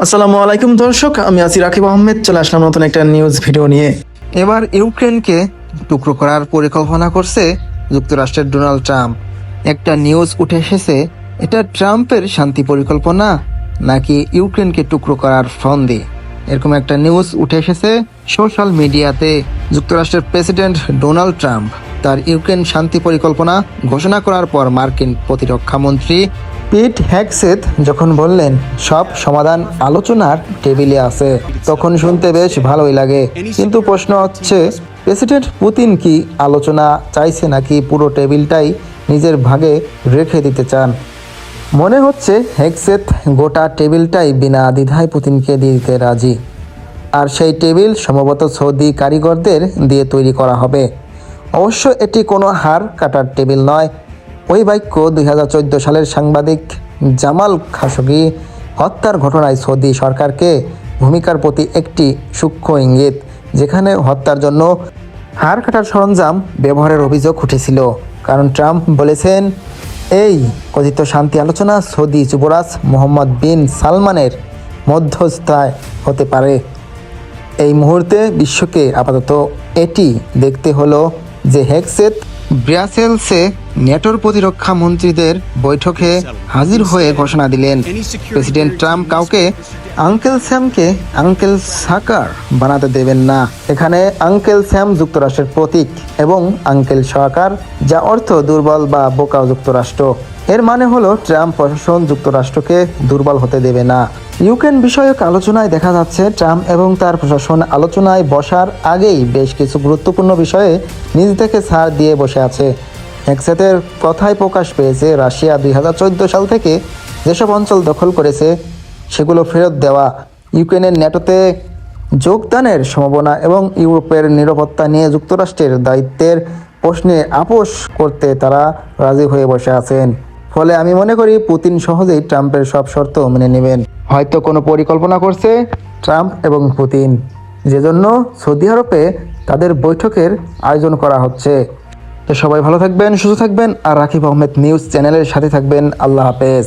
আসসালামু আলাইকুম দর্শক, আমি আছি রাকিব আহমেদ। চলে আসলাম নতুন একটা নিউজ ভিডিও নিয়ে। এবার ইউক্রেনকে টুকরো করার পরিকল্পনা করছে যুক্তরাষ্ট্রের ডোনাল্ড ট্রাম্প। একটা নিউজ উঠে এসেছে, এটা ট্রাম্পের শান্তি পরিকল্পনা নাকি ইউক্রেনকে টুকরো করার ফন্দি। এরকম একটা নিউজ উঠে এসেছে সোশ্যাল মিডিয়াতে। যুক্তরাষ্ট্রের প্রেসিডেন্ট ডোনাল্ড ট্রাম্প তার ইউক্রেন শান্তি পরিকল্পনা ঘোষণা করার পর মার্কিন প্রতিরক্ষা মন্ত্রী পিট হেগসেথ যখন বললেন সব সমাধান আলোচনার টেবিলে আছে, তখন শুনতে বেশ ভালোই লাগে। কিন্তু প্রশ্ন হচ্ছে, প্রেসিডেন্ট পুতিন কি আলোচনা চাইছে নাকি পুরো টেবিলটাই নিজের ভাগে রেখে দিতে চান? মনে হচ্ছে হেগসেথ গোটা টেবিলটাই বিনা দ্বিধায় পুতিনকে দিয়ে দিতে রাজি। আর সেই টেবিল সম্ভবত সৌদি কারিগরদের দিয়ে তৈরি করা হবে। অবশ্য এটি কোনো হাড় কাটার টেবিল নয়। ওই বাক্য 2014 সালের সাংবাদিক জামাল খাশোগি হত্যার ঘটনায় সৌদি সরকারকে ভূমিকার প্রতি একটি সূক্ষ্ম ইঙ্গিত, যেখানে হত্যার জন্য হাড় কাটার সরঞ্জাম ব্যবহারের অভিযোগ উঠেছিল। কারণ ট্রাম্প বলেছেন, এই কথিত শান্তি আলোচনা সৌদি যুবরাজ মোহাম্মদ বিন সালমানের মধ্যস্থায় হতে পারে। এই মুহূর্তে বিশ্বকে আপাতত এটি দেখতে হলো যে হেগসেথ ব্রাসেলসে ন্যাটোর প্রতিরক্ষা মন্ত্রীদের বৈঠকে হাজির হয়ে ঘোষণা দিলেন, প্রেসিডেন্ট ট্রাম্প কাউকে আঙ্কেল স্যামকে আঙ্কেল সাকার বানাতে দেবেন না। এখানে আঙ্কেল স্যাম যুক্তরাষ্ট্রের প্রতীক এবং আঙ্কেল সাকার, যা অর্থ দুর্বল বা বোকা যুক্তরাষ্ট্র। এর মানে হলো ট্রাম্প প্রশাসন যুক্তরাষ্ট্রকে দুর্বল হতে দেবে না। ইউক্রেন বিষয়ক আলোচনায় দেখা যাচ্ছে ট্রাম্প এবং তার প্রশাসন আলোচনায় বসার আগেই বেশ কিছু গুরুত্বপূর্ণ বিষয়ে নিজ থেকে ছাড় দিয়ে বসে আছে। হেগসেথের কথায় প্রকাশ পেয়েছে, রাশিয়া 2014 সাল থেকে যেসব অঞ্চল দখল করেছে সেগুলো ফেরত দেওয়া, ইউক্রেনের ন্যাটোতে যোগদানের সম্ভাবনা এবং ইউরোপের নিরাপত্তা নিয়ে যুক্তরাষ্ট্রের দায়িত্বের প্রশ্নে আপোষ করতে তারা রাজি হয়ে বসে আছেন। ফলে আমি মনে করি পুতিন সহজেই ট্রাম্পের সব শর্ত মেনে নেবেন। হয়তো কোনো পরিকল্পনা করছে ট্রাম্প এবং পুতিন, যেজন্য সৌদি আরবে তাদের বৈঠকের আয়োজন করা হচ্ছে। তো সবাই ভালো থাকবেন, সুস্থ থাকবেন, আর রাকিব আহমেদ নিউজ চ্যানেলের সাথে থাকবেন। আল্লাহ হাফেজ।